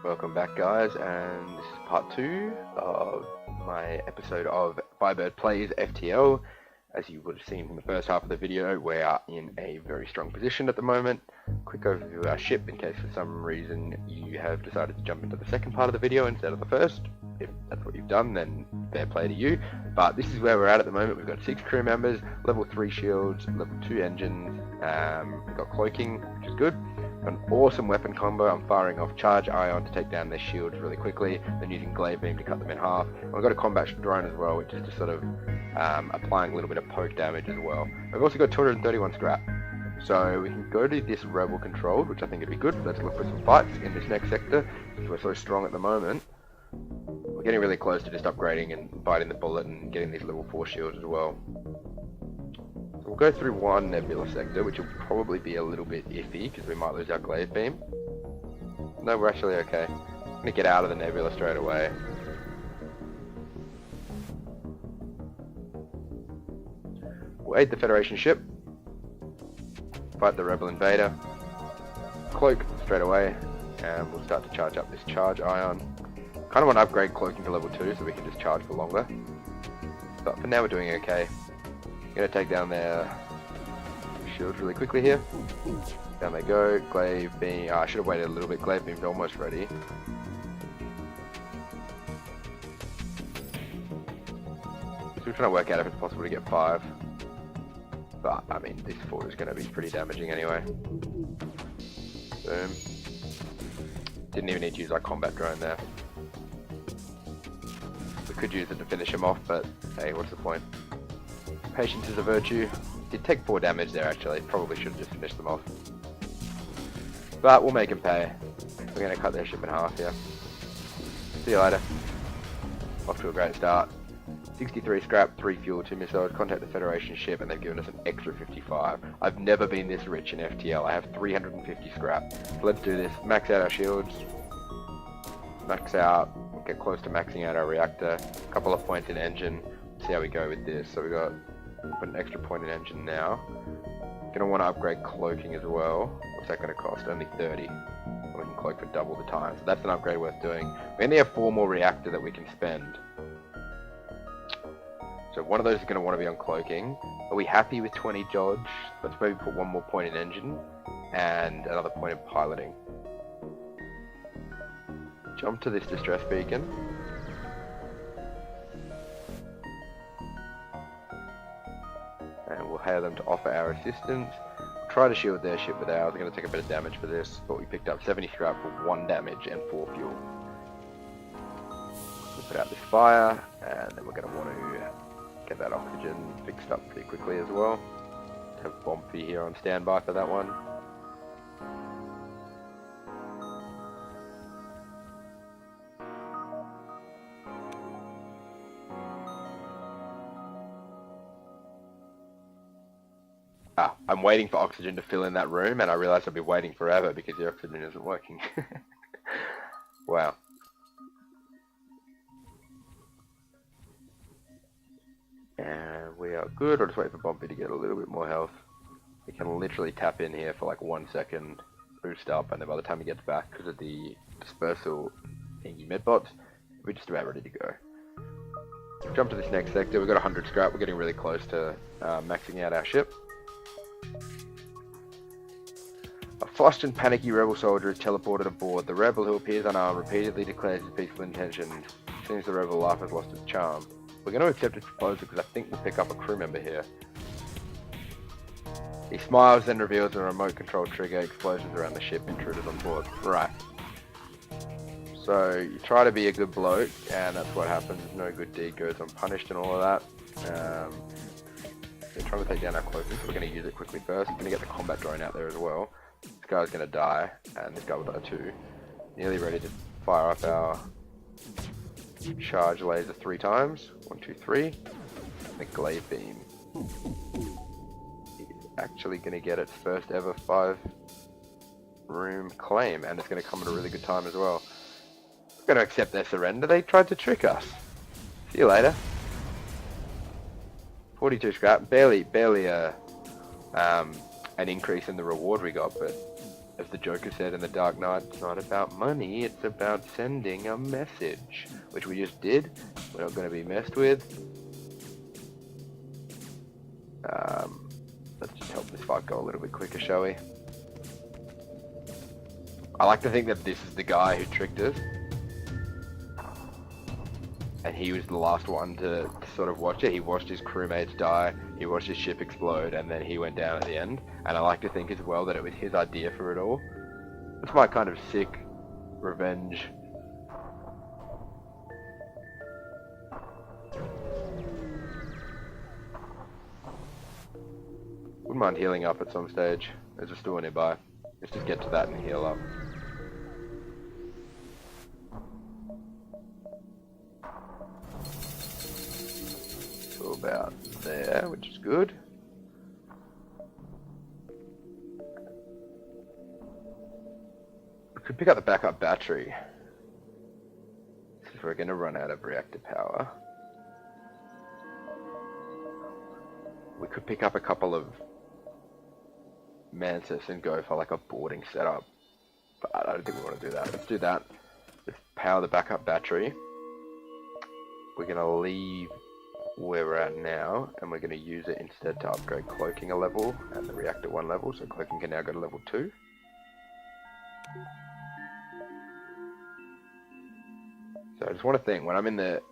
Welcome back, guys, and this is part 2 of my episode of Firebird Plays FTL. As you would have seen from the first half of the video, we are in a very strong position at the moment. Quick overview of our ship in case for some reason you have decided to jump into the second part of the video instead of the first. If that's what you've done, then fair play to you. But this is where we're at the moment. We've got 6 crew members, level 3 shields, level 2 engines, we've got cloaking, which is good. An awesome weapon combo. I'm firing off charge ion to take down their shields really quickly, then using glaive beam to cut them in half. And we've got a combat drone as well, which is just sort of applying a little bit of poke damage as well. We've also got 231 scrap. So we can go to this rebel controlled, which I think would be good. Let's look for some fights in this next sector, since we're so strong at the moment. We're getting really close to just upgrading and biting the bullet and getting these level 4 shields as well. So we'll go through one nebula sector, which will probably be a little bit iffy because we might lose our glaive beam. No, we're actually okay. I'm going to get out of the nebula straight away. We'll aid the Federation ship. Fight the rebel invader. Cloak straight away, and we'll start to charge up this charge ion. Kind of want to upgrade cloaking to level 2 so we can just charge for longer. But for now we're doing okay. I'm going to take down their shields really quickly here. Down they go. Glaive beam. I should have waited a little bit. Glaive beam's almost ready. So we're trying to work out if it's possible to get 5. But, I mean, this 4 is going to be pretty damaging anyway. Boom. Didn't even need to use our combat drone there. We could use it to finish him off, but hey, what's the point? Patience is a virtue. Did take 4 damage there actually. Probably should have just finished them off. But we'll make him pay. We're going to cut their ship in half here. See you later. Off to a great start. 63 scrap, 3 fuel, 2 missiles, contact the Federation ship, and they've given us an extra 55. I've never been this rich in FTL. I have 350 scrap. So let's do this. Max out our shields. Max out. We'll get close to maxing out our reactor. A couple of points in engine. See how we go with this. So we got an extra point in engine now. Gonna want to upgrade cloaking as well. What's that gonna cost? Only 30. And we can cloak for double the time. So that's an upgrade worth doing. We only have 4 more reactor that we can spend. So one of those is going to want to be on cloaking. Are we happy with 20 dodge? Let's maybe put 1 more point in engine and another point in piloting. Jump to this distress beacon. And we'll hail them to offer our assistance. We'll try to shield their ship with ours. We're going to take a bit of damage for this, but we picked up 70 scrap for 1 damage and 4 fuel. We'll put out this fire, and then we're going to want to get that oxygen fixed up pretty quickly as well. Have Bompy here on standby for that one. I'm waiting for oxygen to fill in that room, and I realize I've been waiting forever because the oxygen isn't working. Wow. And we are good. I'll just wait for Bumpy to get a little bit more health. We can literally tap in here for like 1 second, boost up, and then by the time he gets back, because of the dispersal Engi medbots, we're just about ready to go. Jump to this next sector. We've got 100 scrap. We're getting really close to maxing out our ship. A flushed and panicky rebel soldier is teleported aboard. The rebel, who appears unarmed, repeatedly declares his peaceful intentions. Seems the rebel life has lost its charm. We're going to accept his proposal because I think we'll pick up a crew member here. He smiles and reveals a remote control trigger. Explosions around the ship. Intruders on board. Right. So you try to be a good bloke, and that's what happens. No good deed goes unpunished and all of that. We're trying to take down our cloaking, so we're going to use it quickly first. We're going to get the combat drone out there as well. This guy's going to die, and this guy will die too. Nearly ready to fire up our charge laser 3 times. 1, 2, 3. The glaive beam is actually going to get its first ever 5 room claim, and it's going to come at a really good time as well. We're going to accept their surrender. They tried to trick us. See you later. 42 scrap, barely an increase in the reward we got, but as the Joker said in The Dark Knight, it's not about money, it's about sending a message. Which we just did. We're not going to be messed with. Let's just help this fight go a little bit quicker, shall we? I like to think that this is the guy who tricked us. And he was the last one to sort of watch it. He watched his crewmates die, he watched his ship explode, and then he went down at the end. And I like to think as well that it was his idea for it all. It's my kind of sick revenge. Wouldn't mind healing up at some stage. There's a store nearby. Let's just get to that and heal up. So about there, which is good. We could pick up the backup battery. If we're going to run out of reactor power. We could pick up a couple of Mantis and go for like a boarding setup. But I don't think we want to do that. Let's do that. Let's power the backup battery. We're going to leave where we're at now, and we're going to use it instead to upgrade cloaking a level and the reactor 1 level, so cloaking can now go to level 2. So I just want to think, when I'm in the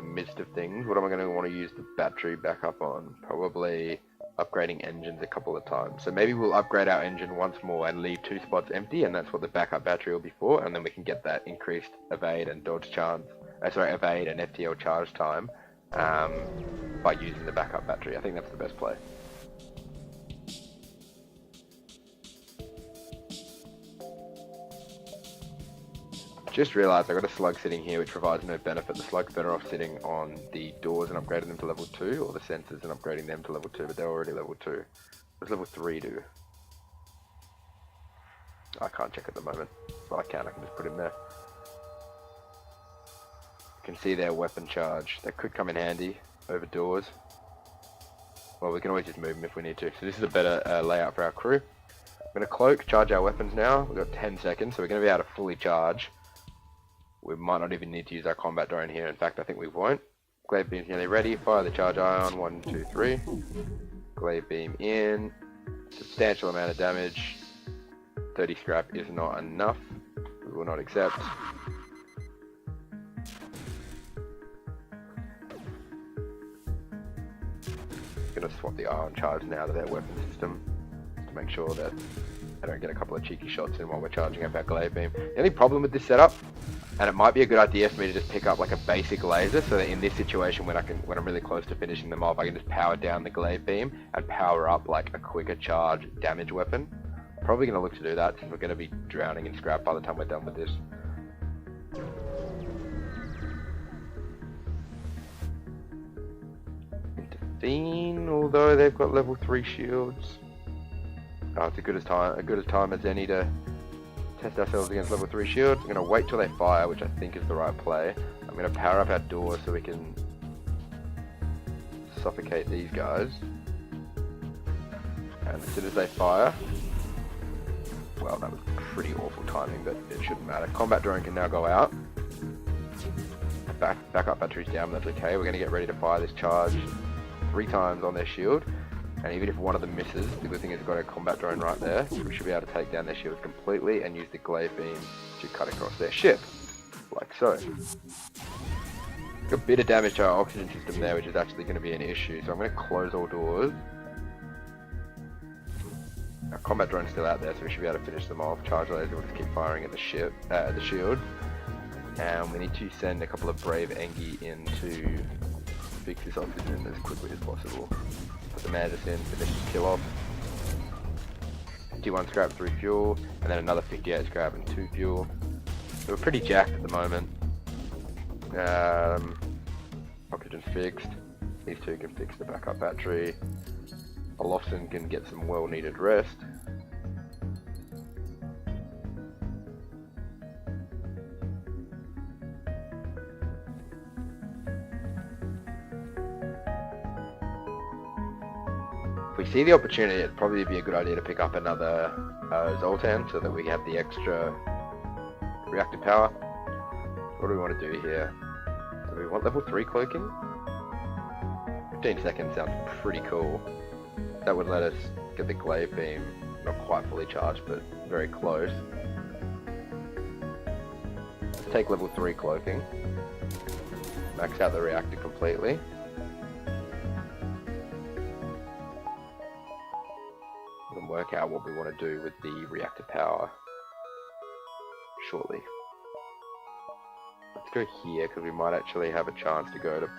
midst of things, what am I going to want to use the battery backup on? Probably upgrading engines a couple of times. So maybe we'll upgrade our engine once more and leave 2 spots empty, and that's what the backup battery will be for, and then we can get that increased evade and dodge chance, evade and FTL charge time by using the backup battery. I think that's the best play. Just realised I got a slug sitting here which provides no benefit. The slug's better off sitting on the doors and upgrading them to level 2, or the sensors and upgrading them to level 2, but they're already level 2. What does level 3 do? I can't check at the moment, but I can just put him there. You can see their weapon charge. That could come in handy over doors. Well, we can always just move them if we need to. So this is a better layout for our crew. I'm going to cloak, charge our weapons now. We've got 10 seconds, so we're going to be able to fully charge. We might not even need to use our combat drone here. In fact, I think we won't. Glaive beam's nearly ready. Fire the charge ion. 1, 2, 3. Glaive beam in. Substantial amount of damage. 30 scrap is not enough. We will not accept. Gonna swap the ion charge now to their weapon system to make sure that I don't get a couple of cheeky shots in while we're charging up our glaive beam. The only problem with this setup, and it might be a good idea for me to just pick up like a basic laser, so that in this situation when I'm really close to finishing them off, I can just power down the glaive beam and power up like a quicker charge damage weapon. Probably going to look to do that since we're going to be drowning in scrap by the time we're done with this. Intervene, although they've got level 3 shields. Oh, it's as good a time as any to test ourselves against level 3 shields. I'm going to wait till they fire, which I think is the right play. I'm going to power up our door so we can suffocate these guys. And as soon as they fire, well, that was pretty awful timing, but it shouldn't matter. Combat drone can now go out. Backup battery's down, but that's okay. We're going to get ready to fire this charge 3 times on their shield. And even if one of them misses, the good thing is we've got a combat drone right there. So we should be able to take down their shields completely and use the glaive beam to cut across their ship. Like so. Got a bit of damage to our oxygen system there, which is actually going to be an issue. So I'm going to close all doors. Our combat drone's still out there, so we should be able to finish them off. Charge laser will just keep firing at the ship, the shield. And we need to send a couple of brave Engi in to fix this oxygen as quickly as possible. Put the Mantis in, finish the kill off. 51 scrap, 3 fuel, and then another 58 scrap and 2 fuel. So we're pretty jacked at the moment. Oxygen's fixed. These two can fix the backup battery. Olofsson can get some well-needed rest. If we see the opportunity, it'd probably be a good idea to pick up another Zoltan so that we have the extra reactive power. What do we want to do here? Do we want level 3 cloaking? 15 seconds sounds pretty cool. That would let us get the glaive beam, not quite fully charged, but very close. Let's take level 3 cloaking. Max out the reactor completely. And work out what we want to do with the reactor power shortly. Let's go here because we might actually have a chance to go to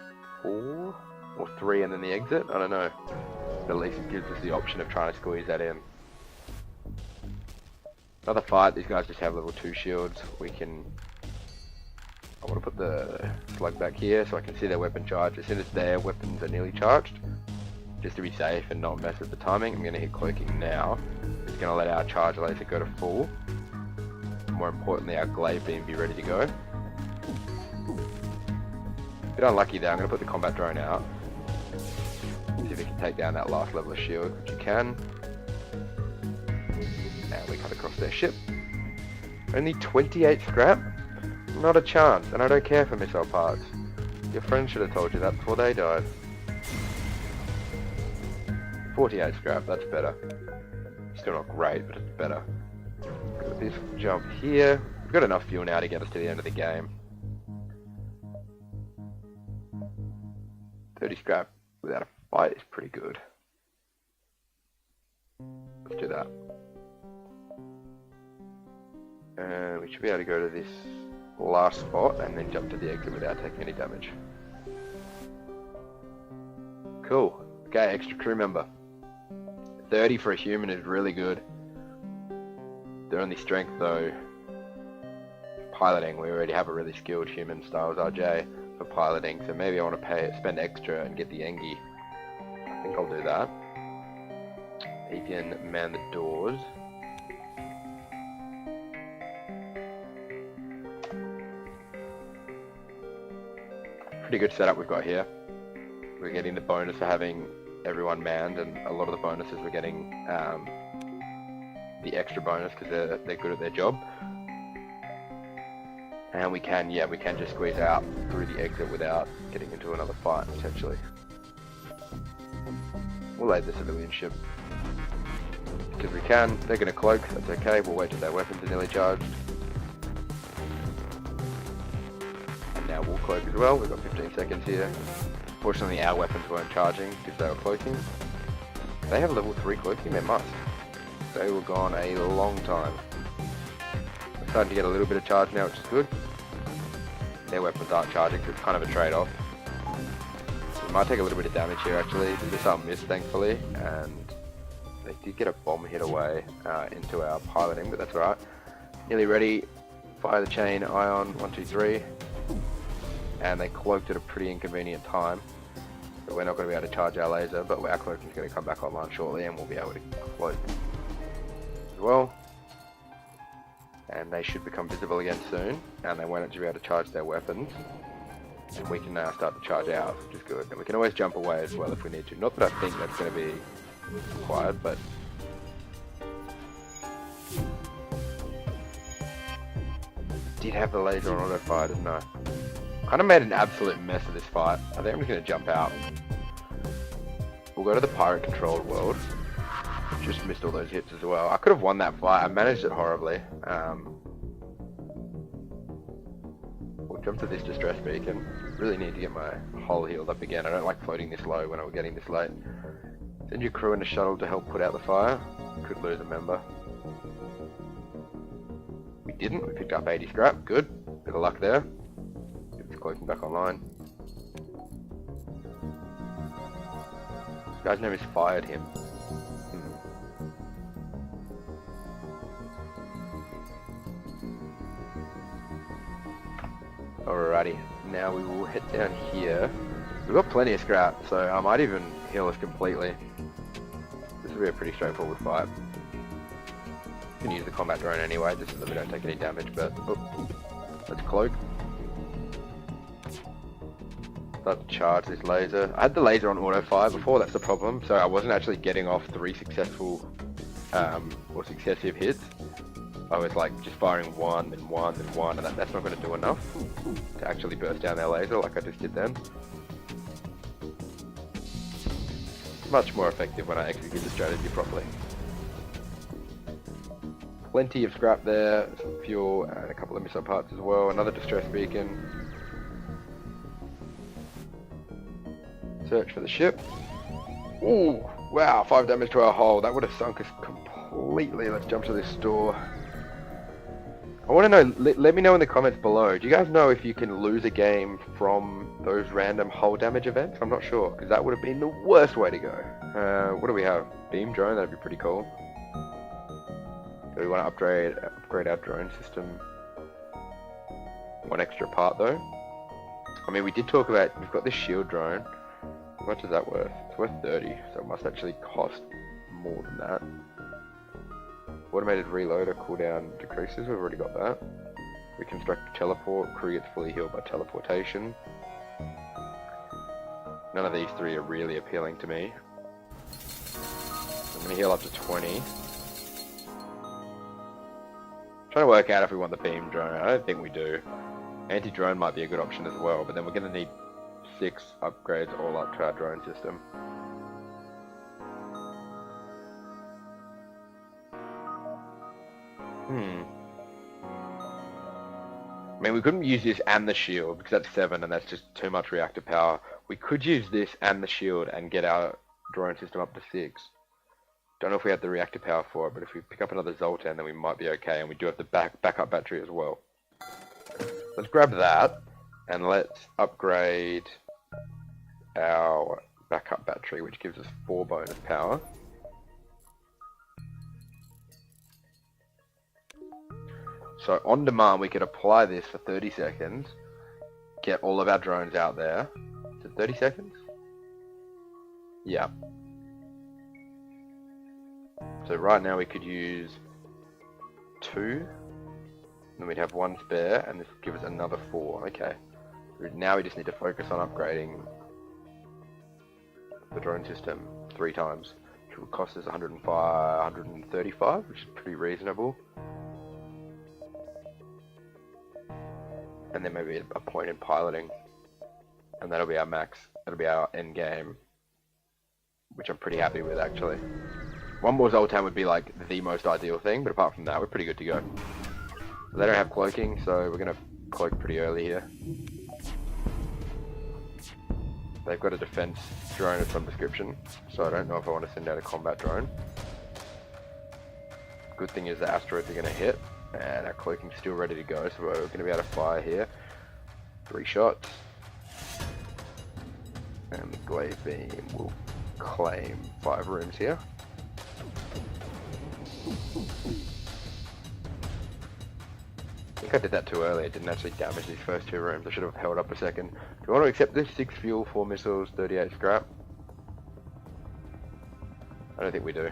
4 or 3 and then the exit. I don't know. At least it gives us the option of trying to squeeze that in. Another fight. These guys just have level 2 shields. We can... I want to put the slug back here so I can see their weapon charge. As soon as their weapons are nearly charged, just to be safe and not mess with the timing, I'm going to hit cloaking now. It's going to let our charge laser go to full. More importantly, our glaive beam be ready to go. A bit unlucky there. I'm going to put the combat drone out. See if we can take down that last level of shield, which you can. And we cut across their ship. Only 28 scrap? Not a chance, and I don't care for missile parts. Your friend should have told you that before they died. 48 scrap, that's better. Still not great, but it's better. Got this jump here. We've got enough fuel now to get us to the end of the game. 30 scrap without a fight is pretty good. Let's do that. And we should be able to go to this last spot and then jump to the exit without taking any damage. Cool. Okay, extra crew member. 30 for a human is really good. Their only strength though, piloting. We already have a really skilled human, Styles RJ, for piloting, so maybe I want to spend extra and get the Engi. I think I'll do that. He can man the doors. Pretty good setup we've got here. We're getting the bonus for having everyone manned, and a lot of the bonuses we're getting the extra bonus because they're good at their job. And we can just squeeze out through the exit without getting into another fight potentially. We'll aid the civilian ship because we can. They're going to cloak. That's okay. We'll wait till their weapons are nearly charged. Now we'll cloak as well. We've got 15 seconds here. Fortunately our weapons weren't charging because they were cloaking. They have level 3 cloaking? They must. They were gone a long time. We're starting to get a little bit of charge now, which is good. Their weapons aren't charging, so it's kind of a trade-off. We might take a little bit of damage here actually. The missile missed thankfully, and they did get a bomb hit away into our piloting, but that's alright. Nearly ready. Fire the chain, ion, 1, 2, 3. And they cloaked at a pretty inconvenient time. So we're not going to be able to charge our laser, but our cloaking is going to come back online shortly and we'll be able to cloak as well. And they should become visible again soon, and they won't actually be able to charge their weapons. And we can now start to charge ours, which is good. And we can always jump away as well if we need to. Not that I think that's going to be required, but... Did have the laser on auto fire, didn't I? Kind of made an absolute mess of this fight. I think I'm just going to jump out. We'll go to the pirate controlled world. Just missed all those hits as well. I could have won that fight. I managed it horribly. We'll jump to this distress beacon. Really need to get my hull healed up again. I don't like floating this low when I'm getting this late. Send your crew in a shuttle to help put out the fire. Could lose a member. We didn't. We picked up 80 scrap. Good. Bit of luck there. Cloaking back online. This guy's name is Fired him. Alrighty, now we will head down here. We've got plenty of scrap, so I might even heal us completely. This will be a pretty straightforward fight. We can use the combat drone anyway, just so that we don't take any damage, but... Oh, let's cloak. Start to charge this laser. I had the laser on auto fire before, that's the problem. So I wasn't actually getting off 3 successful or successive hits. I was like just firing one, then one, then one, and that's not going to do enough to actually burst down their laser like I just did then. Much more effective when I execute the strategy properly. Plenty of scrap there, some fuel, and a couple of missile parts as well. Another distress beacon. Search for the ship. Ooh, wow, 5 damage to our hull. That would have sunk us completely. Let's jump to this store. I want to know, let me know in the comments below. Do you guys know if you can lose a game from those random hull damage events? I'm not sure, because that would have been the worst way to go. What do we have? Beam drone, that'd be pretty cool. Do we want to upgrade our drone system? One extra part though. I mean, we did talk about, we've got this shield drone. How much is that worth? It's worth 30, so it must actually cost more than that. Automated reloader cooldown decreases, we've already got that. We construct a teleport, crew gets fully healed by teleportation. None of these 3 are really appealing to me. I'm going to heal up to 20. Trying to work out if we want the beam drone. I don't think we do. Anti-drone might be a good option as well, but then we're going to need 6 upgrades all up to our drone system. I mean, we couldn't use this and the shield because that's 7 and that's just too much reactor power. We could use this and the shield and get our drone system up to 6. Don't know if we have the reactor power for it, but if we pick up another Zoltan, then we might be okay, and we do have the backup battery as well. Let's grab that, and let's upgrade our backup battery, which gives us 4 bonus power. So on demand, we could apply this for 30 seconds, get all of our drones out there. Is it 30 seconds? Yeah. So right now we could use 2, then we'd have 1 spare, and this would give us another 4. Okay. Now we just need to focus on upgrading the drone system 3 times, which will cost us 135, which is pretty reasonable. And then maybe a point in piloting, and that'll be our max. That'll be our end game, which I'm pretty happy with actually. 1 more Zoltan would be like the most ideal thing, but apart from that, we're pretty good to go. They don't have cloaking, so we're gonna cloak pretty early here. They've got a defense drone of some description, so I don't know if I want to send out a combat drone. Good thing is the asteroids are gonna hit, and our cloaking's still ready to go, so we're gonna be able to fire here. 3 shots. And the glaive beam will claim 5 rooms here. I think I did that too early. I didn't actually damage these first 2 rooms. I should have held up a second. Do you want to accept this? 6 fuel, 4 missiles, 38 scrap. I don't think we do.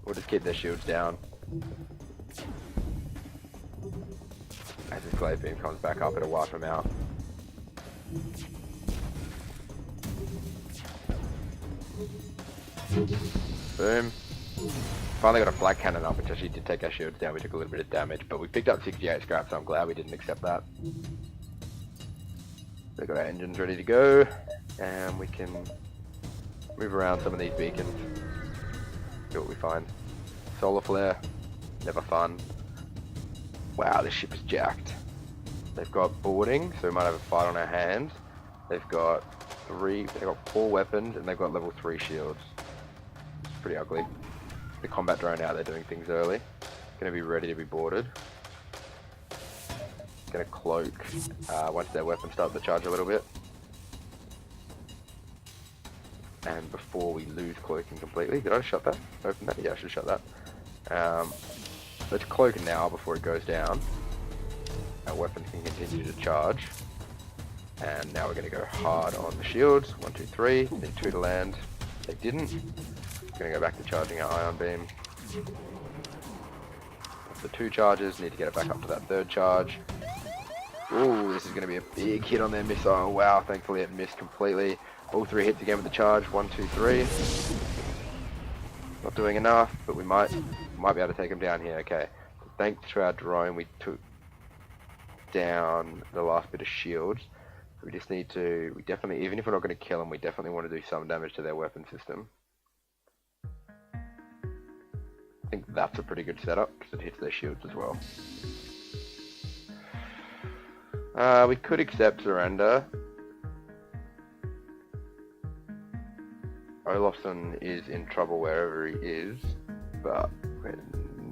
We'll just keep their shields down. As this glaive beam comes back up, it'll wipe them out. Boom. Finally got a flag cannon up, which actually did take our shields down. We took a little bit of damage, but we picked up 68 scrap, so I'm glad we didn't accept that. We've got our engines ready to go, and we can move around some of these beacons. See what we find. Solar flare, never fun. Wow, this ship is jacked. They've got boarding, so we might have a fight on our hands. They've got 4 weapons, and they've got level 3 shields. It's pretty ugly. The combat drone out there doing things early. Gonna be ready to be boarded. Gonna cloak once their weapons start to charge a little bit. And before we lose cloaking completely, did I shut that? Open that? Yeah, I should shut that. Let's cloak now before it goes down. Our weapons can continue to charge. And now we're going to go hard on the shields. 1, 2, 3. Need 2 to land. They didn't. Going to go back to charging our ion beam. After 2 charges, need to get it back up to that 3rd charge. Ooh, this is going to be a big hit on their missile. Wow, thankfully it missed completely. All 3 hits again with the charge. 1, 2, 3. Not doing enough, but we might be able to take him down here. Okay. So thanks to our drone, we took down the last bit of shields. We just need to, even if we're not going to kill them, we definitely want to do some damage to their weapon system. I think that's a pretty good setup, because it hits their shields as well. We could accept surrender. Olofsson is in trouble wherever he is, but we're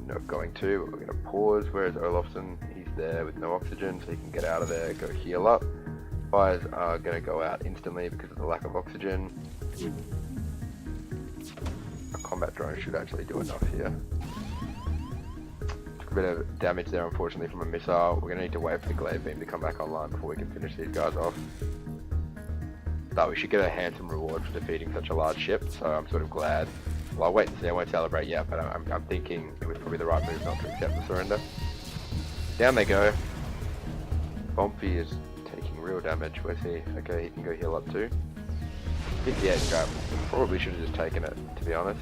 not going to. We're going to pause. Whereas Olofsson, he's there with no oxygen, so he can get out of there, go heal up. Fires are going to go out instantly because of the lack of oxygen. A combat drone should actually do enough here. Took a bit of damage there, unfortunately, from a missile. We're going to need to wait for the glare beam to come back online before we can finish these guys off. But we should get a handsome reward for defeating such a large ship, so I'm sort of glad. Well, I'll wait and see. I won't celebrate yet, but I'm thinking it was probably the right move not to accept the surrender. Down they go. Bumpy is taking real damage. Where's he? Okay, he can go heal up too. 58 scrap. Probably should have just taken it, to be honest.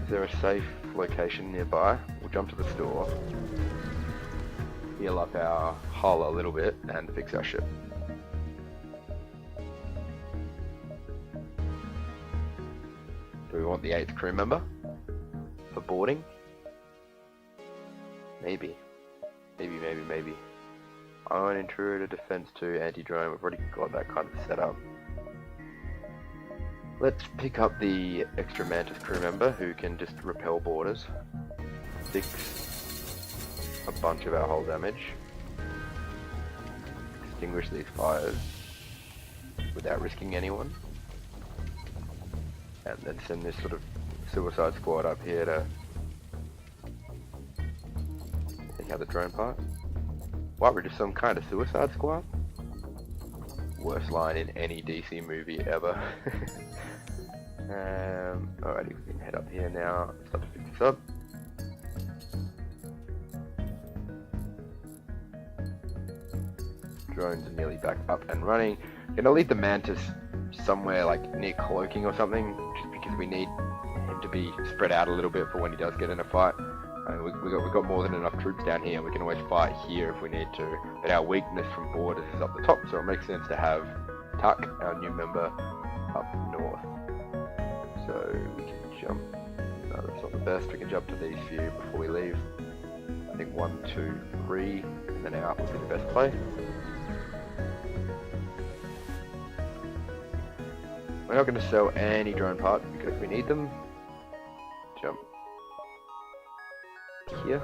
Is there a safe location nearby? We'll jump to the store. Heal up our hull a little bit and fix our ship. Do we want the 8th crew member for boarding? Maybe. Maybe. Iron intruder, defense 2, anti-drone. We've already got that kind of set up. Let's pick up the extra Mantis crew member who can just repel boarders. Fix a bunch of our hull damage. Extinguish these fires without risking anyone. And then send this sort of suicide squad up here to take out the drone part. What, we're just some kind of suicide squad? Worst line in any DC movie ever. Alrighty, we can head up here now. Start to fix this up. Drones are nearly back up and running. Gonna leave the Mantis somewhere like near cloaking or something, just because we need him to be spread out a little bit for when he does get in a fight. We've got more than enough troops down here, and we can always fight here if we need to. But our weakness from borders is up the top, so it makes sense to have Tuck, our new member, up north. So we can jump. No, that's not the best. We can jump to these few before we leave. I think 1, 2, 3, and then out would be the best play. We're not going to sell any drone parts because we need them. Jump here.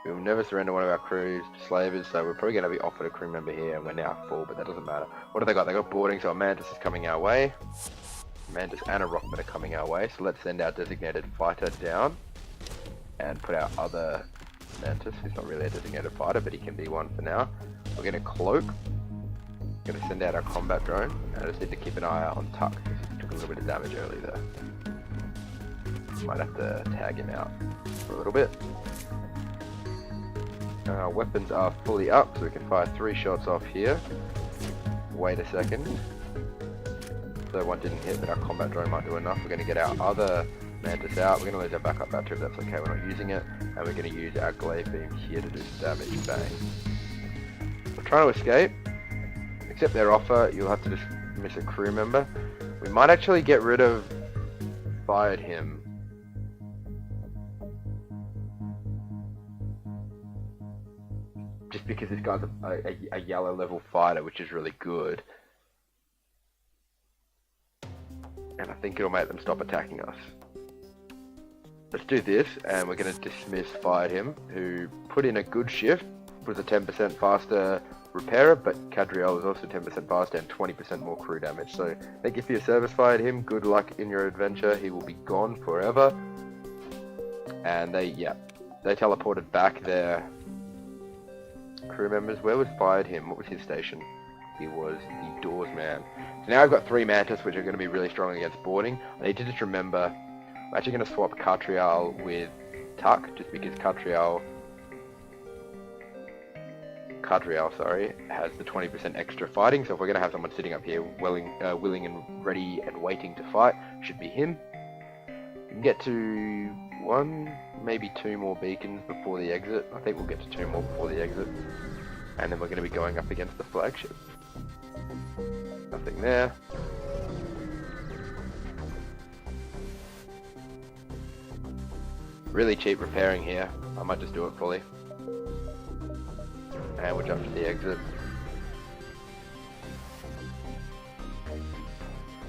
We will never surrender one of our crews to slavers, so we're probably going to be offered a crew member here, and we're now full, but that doesn't matter. What have they got? They got boarding, so a Mantis is coming our way. Mantis and a Rockman are coming our way, so let's send our designated fighter down and put our other Mantis, who's not really a designated fighter, but he can be one for now. We're going to cloak. We're going to send out our combat drone. I just need to keep an eye out on Tuck, because he took a little bit of damage earlier there. Might have to tag him out for a little bit. Our weapons are fully up, so we can fire 3 shots off here. Wait a second. So one didn't hit, but our combat drone might do enough. We're going to get our other Mantis out. We're going to lose our backup battery, if that's okay, we're not using it. And we're going to use our glaive beam here to do some damage. Bang. We're trying to escape. Accept their offer, you'll have to just miss a crew member. We might actually get rid of Fired him. Just because this guy's a yellow level fighter, which is really good. And I think it'll make them stop attacking us. Let's do this, and we're going to dismiss Fired him, who put in a good shift, was a 10% faster repairer, but Cadriel was also 10% faster and 20% more crew damage. So thank you for your service, Fired him. Good luck in your adventure. He will be gone forever. And they teleported back their crew members. Where was Fired him? What was his station? He was the doors man. So now I've got 3 Mantis, which are going to be really strong against boarding. I need to just remember, I'm actually going to swap Catriel with Tuck, just because Catriel, has the 20% extra fighting. So if we're going to have someone sitting up here willing and ready and waiting to fight, should be him. We can get to 1, maybe 2 more beacons before the exit. I think we'll get to 2 more before the exit. And then we're going to be going up against the Flagship. Nothing there. Really cheap repairing here. I might just do it fully. And we'll jump to the exit.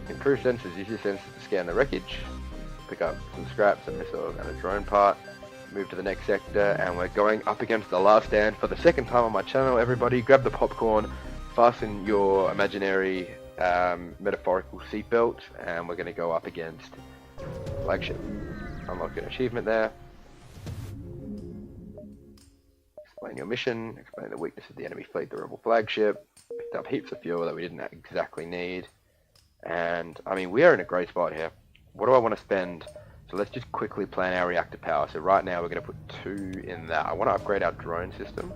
Improve sensors. Use your sensors to scan the wreckage. Pick up some scraps, a missile and a drone part. Move to the next sector, and we're going up against the last stand for the 2nd time on my channel. Everybody grab the popcorn, fasten your imaginary metaphorical seatbelt, and we're going to go up against Flagship. Unlock an achievement there. Explain your mission, explain the weakness of the enemy fleet, the rebel Flagship. Picked up heaps of fuel that we didn't exactly need. And, I mean, we are in a great spot here. What do I want to spend? So let's just quickly plan our reactor power. So right now we're going to put 2 in that. I want to upgrade our drone system.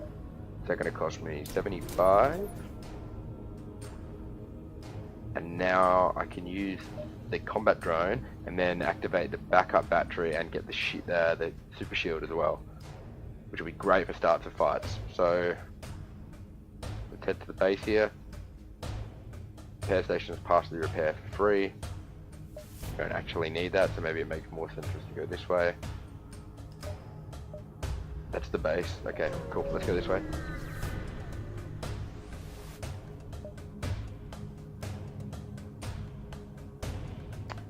Is that going to cost me 75? And now I can use the combat drone and then activate the backup battery and get the super shield as well, which will be great for starts of fights. So let's head to the base here. Repair station is partially repaired for free. Don't actually need that, so maybe it makes more sense just to go this way. That's the base. Okay, cool. Let's go this way.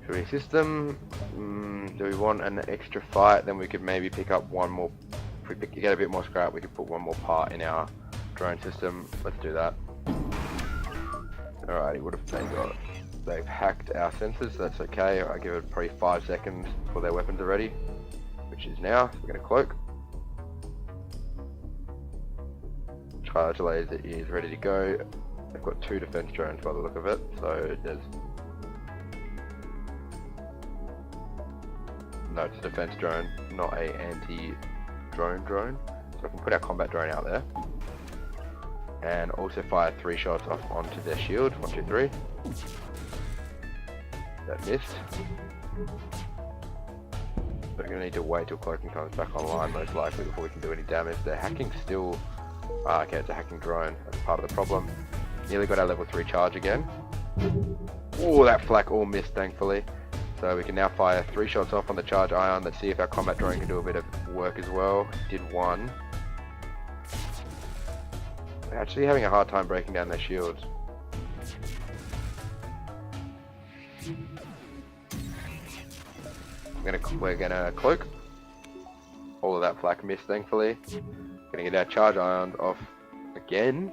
Should we system? Do we want an extra fight? Then we could maybe pick up one more. If we get a bit more scrap, we could put one more part in our drone system. Let's do that. Alrighty, what have they got? They've hacked our sensors, so that's okay. I give it probably 5 seconds before their weapons are ready, which is now. So we're going to cloak. Charge laser is ready to go. They've got 2 defense drones by the look of it, so there's... No, it's a defense drone, not a anti-drone drone. So I can put our combat drone out there. And also fire 3 shots off onto their shield. 1, 2, 3. That missed. We're going to need to wait till cloaking comes back online, most likely, before we can do any damage. Their hacking still... okay, it's a hacking drone. That's part of the problem. Nearly got our level 3 charge again. Oh, that flak all missed, thankfully. So we can now fire 3 shots off on the charge ion. Let's see if our combat drone can do a bit of work as well. Did 1. They're actually having a hard time breaking down their shields. We're gonna cloak. All of that flak missed, thankfully. Gonna get our charge ions off again.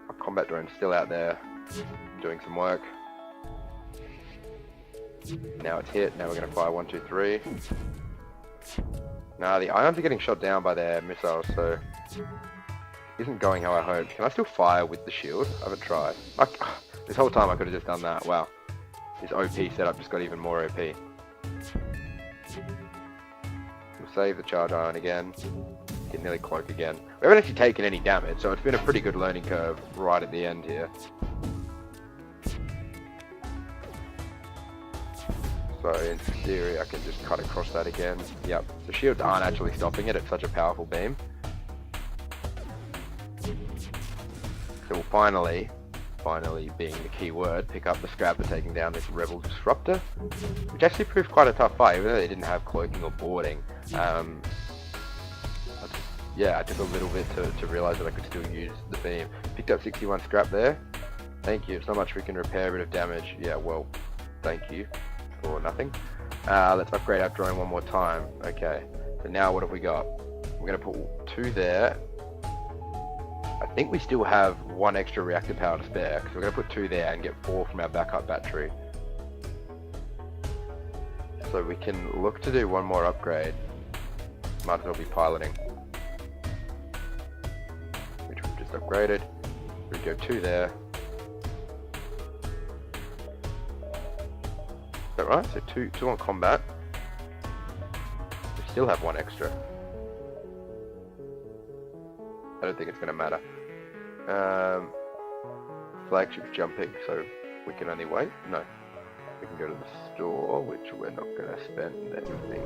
Our combat drone's still out there doing some work. Now it's hit. Now we're gonna fire 1, 2, 3. Nah, the ions are getting shot down by their missiles, so isn't going how I hoped. Can I still fire with the shield? I haven't tried. This whole time I could have just done that. Wow. This OP setup just got even more OP. We'll save the charge ion again. Get nearly cloak again. We haven't actually taken any damage, so it's been a pretty good learning curve right at the end here. So in theory I can just cut across that again. Yep, the shields aren't actually stopping it. It's such a powerful beam. So we'll finally being the key word, pick up the scrap for taking down this rebel disruptor, which actually proved quite a tough fight, even though they didn't have cloaking or boarding. Yeah, I took a little bit to realise that I could still use the beam. Picked up 61 scrap there. Thank you. It's not much we can repair, a bit of damage. Yeah, well, thank you for nothing. Let's upgrade our drone one more time. Okay, so now what have we got? We're going to put 2 there. I think we still have 1 extra reactor power to spare, because we're going to put 2 there and get 4 from our backup battery. So we can look to do 1 more upgrade. Might as well be piloting, which we've just upgraded. We go 2 there. Is that right? So two on combat. We still have 1 extra. I don't think it's going to matter. Flagship's jumping, so we can only wait. No. We can go to the store, which we're not going to spend anything.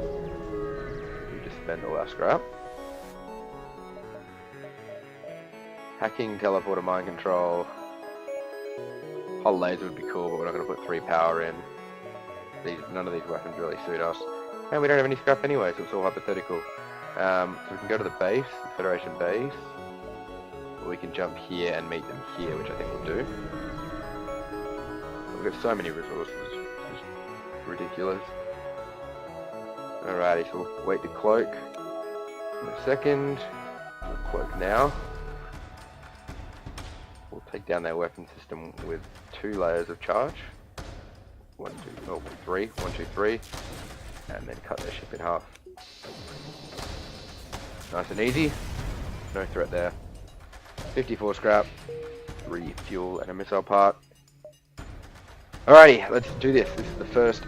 We just spend all our scrap. Hacking, teleporter, mind control. Hull laser would be cool, but we're not going to put 3 power in. None of these weapons really suit us. And we don't have any scrap anyway, so it's all hypothetical. So we can go to the base, the Federation base. Or we can jump here and meet them here, which I think we'll do. We've got so many resources. It's ridiculous. Alrighty, so we'll wait to cloak in a second. We'll cloak now. We'll take down their weapon system with 2 layers of charge. 3. 1, 2, 3. And then cut their ship in half. Nice and easy. No threat there. 54 scrap, 3 fuel and a missile part. Alrighty, let's do this. This is the first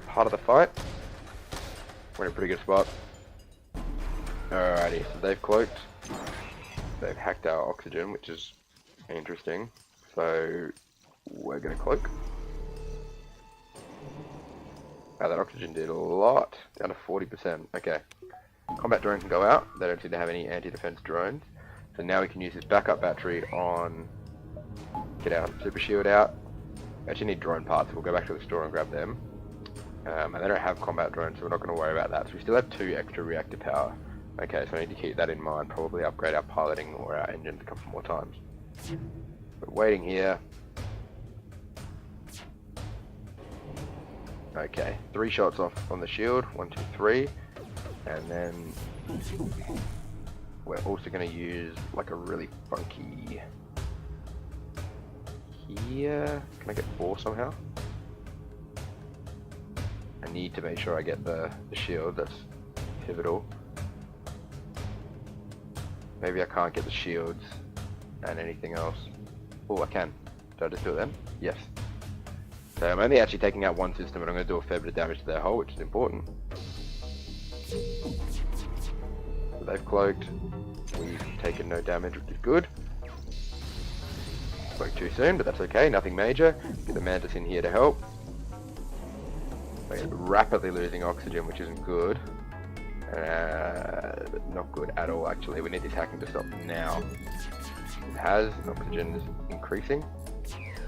part of the fight. We're in a pretty good spot. Alrighty, so they've cloaked. They've hacked our oxygen, which is interesting. So we're going to cloak. Wow, that oxygen did a lot. Down to 40%. Okay. Combat drone can go out. They don't seem to have any anti-defense drones. So now we can use this backup battery on... Get our super shield out. We actually need drone parts, so we'll go back to the store and grab them. And they don't have combat drones, so we're not going to worry about that. So we still have 2 extra reactor power. Okay, so I need to keep that in mind. Probably upgrade our piloting or our engines a couple more times. We're waiting here. Okay, 3 shots off on the shield. 1, 2, 3. And then... we're also going to use like a really funky here. Can I get 4 somehow? I need to make sure I get the shield. That's pivotal. Maybe I can't get the shields and anything else. Oh, I can. Did I just do it then? Yes. So I'm only actually taking out 1 system, and I'm going to do a fair bit of damage to their hull, which is important. So they've cloaked. We've taken no damage, which is good. Spoke too soon, but that's okay, nothing major. Get the Mantis in here to help. We're rapidly losing oxygen, which isn't good. Not good at all, actually. We need this hacking to stop now. It has. Oxygen is increasing.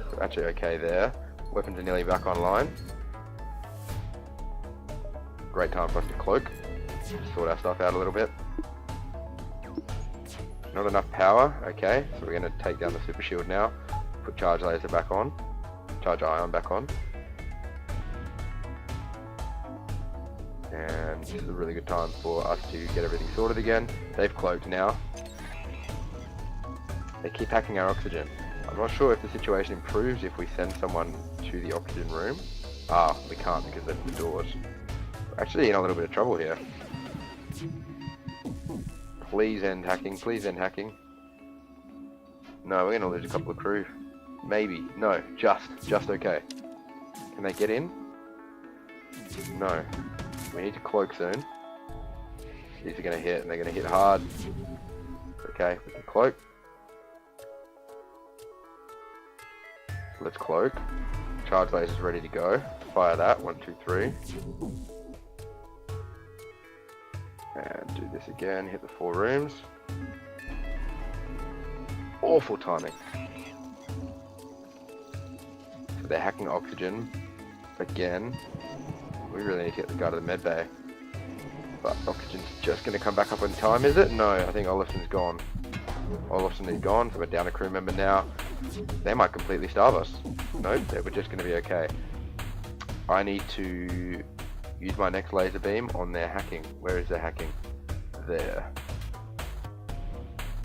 So actually okay there. Weapons are nearly back online. Great time for us to cloak. Just sort our stuff out a little bit. Not enough power, okay, so we're going to take down the super shield now, put charge laser back on, charge ion back on, and this is a really good time for us to get everything sorted again. They've cloaked now. They keep hacking our oxygen. I'm not sure if the situation improves if we send someone to the oxygen room. Ah, we can't because they're the doors. We're actually in a little bit of trouble here. Please end hacking, please end hacking. No, we're gonna lose a couple of crew. Maybe, no, just okay. Can they get in? No. We need to cloak soon. These are gonna hit, and they're gonna hit hard. Okay, we can cloak. Let's cloak. Charge laser's ready to go. Fire that, 1, 2, 3. And do this again, hit the 4 rooms. Awful timing. So they're hacking oxygen. Again. We really need to get the guy to the med bay. But oxygen's just going to come back up in time, is it? No, I think Olafson's gone. Olafson is gone, so we're down a crew member now. They might completely starve us. Nope, we're just going to be okay. I need to use my next laser beam on their hacking. Where is their hacking? There.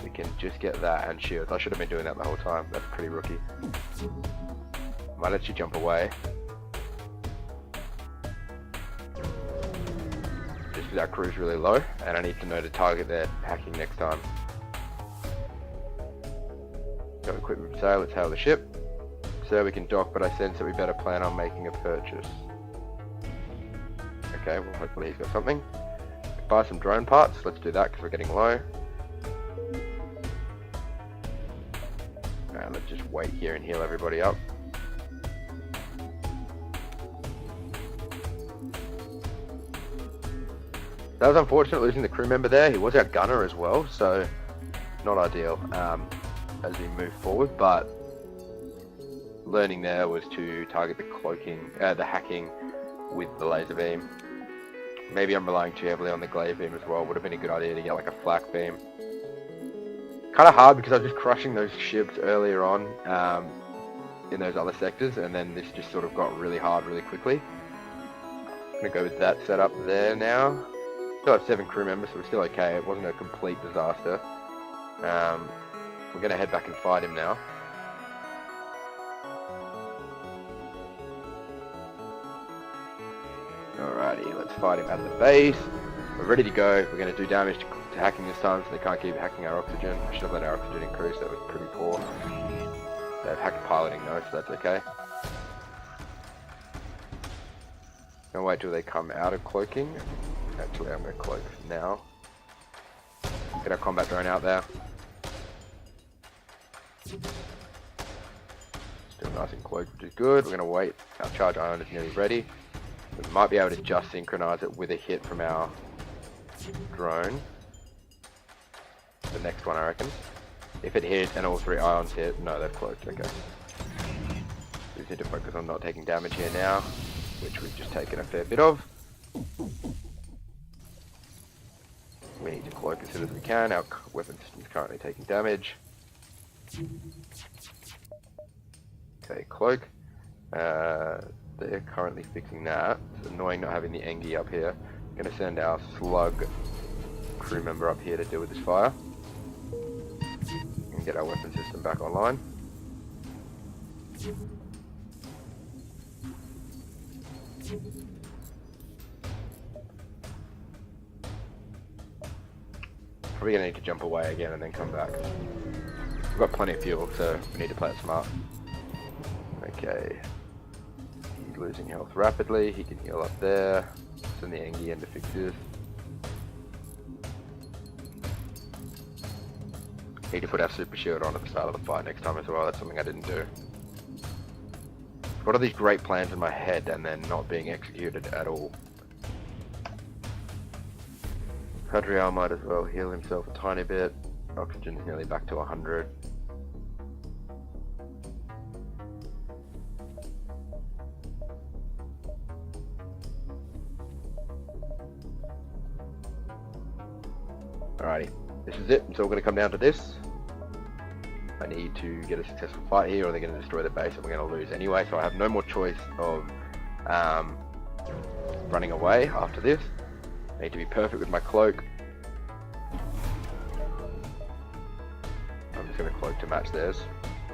We can just get that and shields. I should have been doing that the whole time. That's pretty rookie. Might let you jump away. Just because our crew's really low, and I need to know to target their hacking next time. Got equipment for sale, let's hail the ship. So we can dock, but I sense that we better plan on making a purchase. Okay, well hopefully he's got something. Buy some drone parts, let's do that because we're getting low. And let's just wait here and heal everybody up. That was unfortunate losing the crew member there. He was our gunner as well, so not ideal as we move forward, but learning there was to target the cloaking, the hacking with the laser beam. Maybe I'm relying too heavily on the glaive beam as well. Would have been a good idea to get like a flak beam. Kind of hard because I was just crushing those ships earlier on in those other sectors, and then this just sort of got really hard really quickly. I'm gonna go with that setup there now. Still have 7 crew members, so we're still okay. It wasn't a complete disaster. We're gonna head back and fight him now. Alrighty, let's fight him at the base. We're ready to go. We're going to do damage to hacking this time, so they can't keep hacking our oxygen. I should have let our oxygen increase, that was pretty poor. They have hacked piloting though, so that's okay. Gonna wait till they come out of cloaking. Actually, I'm going to cloak now. Get our combat drone out there. Still nice and cloaked, which is good. We're going to wait. Our charge ion is nearly ready. We might be able to just synchronize it with a hit from our drone. The next one, I reckon. If it hit and all 3 ions hit, no, they're cloaked, okay. We just need to focus on not taking damage here now, which we've just taken a fair bit of. We need to cloak as soon as we can. Our weapon system is currently taking damage. Okay, cloak. They're currently fixing that. It's annoying not having the Engi up here. I'm going to send our slug crew member up here to deal with this fire. And get our weapon system back online. Probably going to need to jump away again and then come back. We've got plenty of fuel, so we need to play it smart. Okay. Losing health rapidly, he can heal up there. Send the Engi in to fix this. Need to put our super shield on at the start of the fight next time as well. That's something I didn't do. What are these great plans in my head and then not being executed at all? Hadriel might as well heal himself a tiny bit. Oxygen's nearly back to 100. Alrighty, this is it. It's all going to come down to this. I need to get a successful fight here or they're going to destroy the base and we're going to lose anyway, so I have no more choice of running away after this. I need to be perfect with my cloak. I'm just going to cloak to match theirs.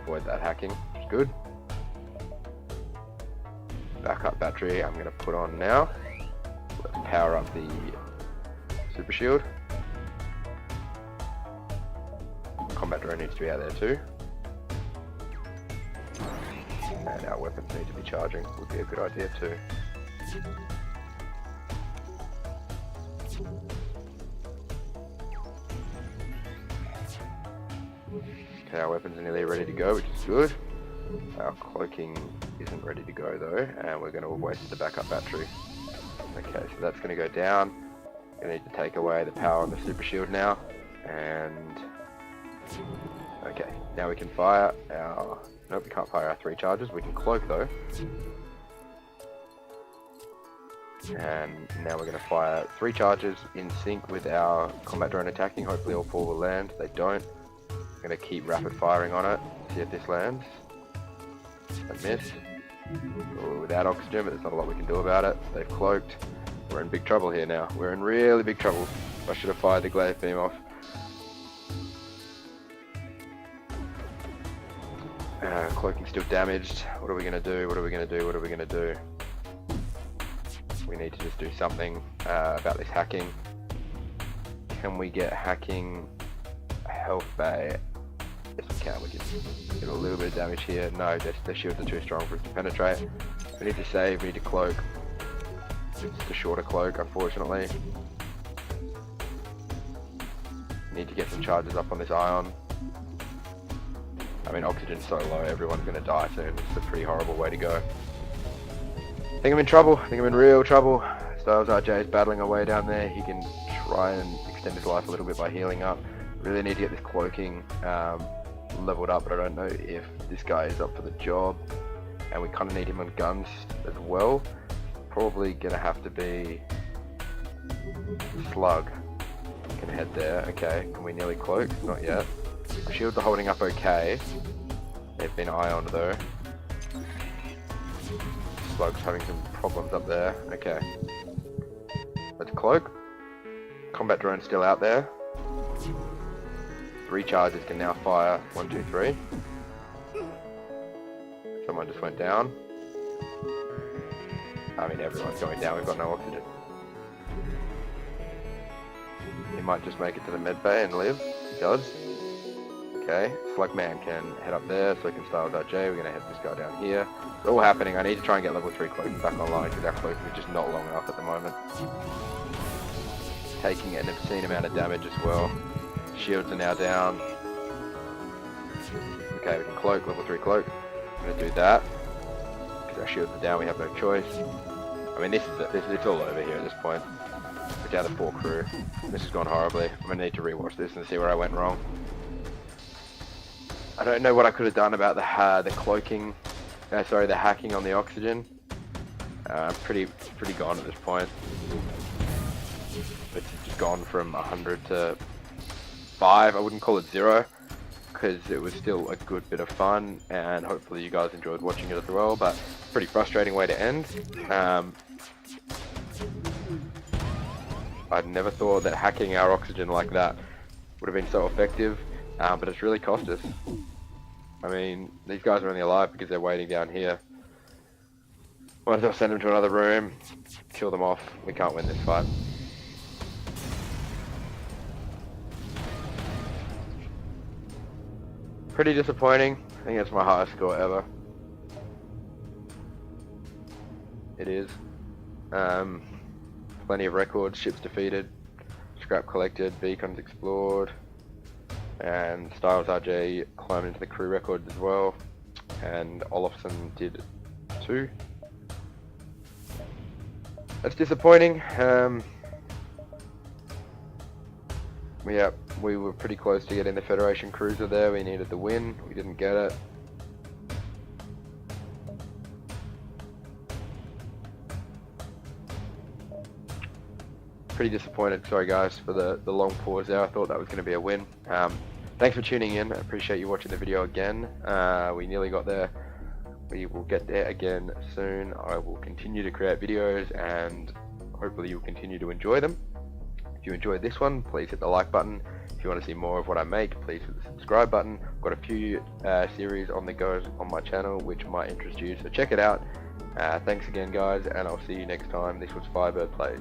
Avoid that hacking, which is good. Backup battery I'm going to put on now. Let's power up the super shield. Combat drone needs to be out there too. And our weapons need to be charging, would be a good idea too. Okay, our weapons are nearly ready to go, which is good. Our cloaking isn't ready to go though, and we're going to have wasted the backup battery. Okay, so that's going to go down. Going to need to take away the power on the super shield now, and okay, now we can fire our... Nope, we can't fire our 3 charges. We can cloak though. And now we're going to fire 3 charges in sync with our combat drone attacking. Hopefully all 4 will land. They don't. I'm going to keep rapid firing on it. See if this lands. And miss. We're without oxygen, but there's not a lot we can do about it. They've cloaked. We're in big trouble here now. We're in really big trouble. I should have fired the glaive beam off. Cloaking's still damaged. What are we going to do? What are we going to do? What are we going to do? We need to just do something about this hacking. Can we get hacking health bay? It's can. We can get a little bit of damage here. No, the shields are too strong for us to penetrate. We need to save, we need to cloak. It's the shorter cloak, unfortunately. Need to get some charges up on this ion. I mean, oxygen's so low, everyone's going to die soon. It's a pretty horrible way to go. I think I'm in trouble. I think I'm in real trouble. Styles RJ is battling away down there. He can try and extend his life a little bit by healing up. Really need to get this cloaking leveled up, but I don't know if this guy is up for the job. And we kind of need him on guns as well. Probably going to have to be Slug. Can head there. Okay, can we nearly cloak? Not yet. The shields are holding up okay. They've been ioned though. Slug's having some problems up there. Okay. Let's cloak. Combat drone's still out there. 3 charges can now fire. 1, 2, 3. Someone just went down. I mean, everyone's going down. We've got no oxygen. He might just make it to the med bay and live. He does. Okay, Slugman can head up there, so we can start with RJ. We're going to head this guy down here. It's all happening. I need to try and get level 3 cloaking back online because our cloaking is just not long enough at the moment. Taking an obscene amount of damage as well. Shields are now down. Okay, we can cloak, level 3 cloak. I'm going to do that. Because our shields are down, we have no choice. I mean, it's all over here at this point. We're down to 4 crew. This has gone horribly. I'm going to need to rewatch this and see where I went wrong. I don't know what I could have done about the cloaking, the hacking on the oxygen. I'm pretty gone at this point. It's just gone from 100 to 5. I wouldn't call it 0, because it was still a good bit of fun, and hopefully you guys enjoyed watching it as well, but pretty frustrating way to end. I'd never thought that hacking our oxygen like that would have been so effective, but it's really cost us. I mean, these guys are only alive because they're waiting down here. Might as well send them to another room, kill them off. We can't win this fight. Pretty disappointing. I think it's my highest score ever. It is. Plenty of records, ships defeated, scrap collected, beacons explored, and Styles RJ climbed into the crew record as well, and Olofsson did too. That's disappointing. Yeah, we were pretty close to getting the Federation Cruiser there. We needed the win. We didn't get it. Pretty disappointed. Sorry guys for the long pause there. I thought that was going to be a win. Thanks for tuning in. I appreciate you watching the video again. We nearly got there. We will get there again soon. I will continue to create videos and hopefully you'll continue to enjoy them. If you enjoyed this one, please hit the like button. If you want to see more of what I make, please hit the subscribe button. I've got a few series on the go on my channel which might interest you, so check it out. Thanks again guys, and I'll see you next time. This was Firebird Plays.